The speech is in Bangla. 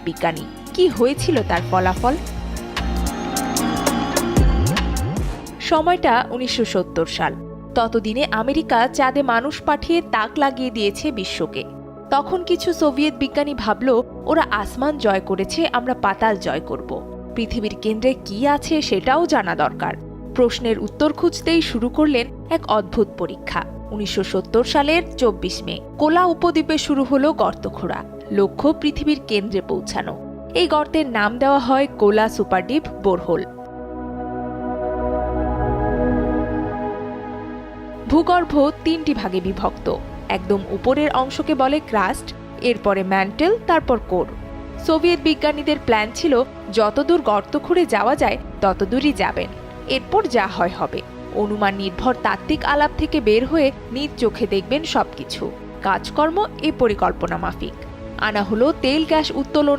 বিজ্ঞানী। কি হয়েছিল তার ফলাফল? সময়টা 1970 সাল। ততদিনে আমেরিকা চাঁদে মানুষ পাঠিয়ে তাক লাগিয়ে দিয়েছে বিশ্বকে। তখন কিছু সোভিয়েত বিজ্ঞানী ভাবল, ওরা আসমান জয় করেছে, আমরা পাতাল জয় করব। পৃথিবীর কেন্দ্রে কি আছে সেটাও জানা দরকার। প্রশ্নের উত্তর খুঁজতেই শুরু করলেন এক অদ্ভুত পরীক্ষা। 1970 সালের 24 মে কোলা উপদ্বীপে শুরু হলো গর্ত খোঁড়া। লক্ষ্য পৃথিবীর কেন্দ্রে পৌঁছানো। এই গর্তের নাম দেওয়া হয় কোলা সুপারডিপ বোরহোল। ভূগর্ভ 3টি ভাগে বিভক্ত। একদম উপরের অংশকে বলে ক্রাস্ট, এরপরে ম্যান্টেল, তারপর কোর। সোভিয়েত বিজ্ঞানীদের প্ল্যান ছিল যতদূর গর্ত খুঁড়ে যাওয়া যায় ততদূরই যাবেন, এরপর যা হয় হবে। অনুমান নির্ভর তাত্ত্বিক আলাপ থেকে বের হয়ে নিজ চোখে দেখবেন সবকিছু। কাজকর্ম এ পরিকল্পনা মাফিক। আনা হলো তেল গ্যাস উত্তোলন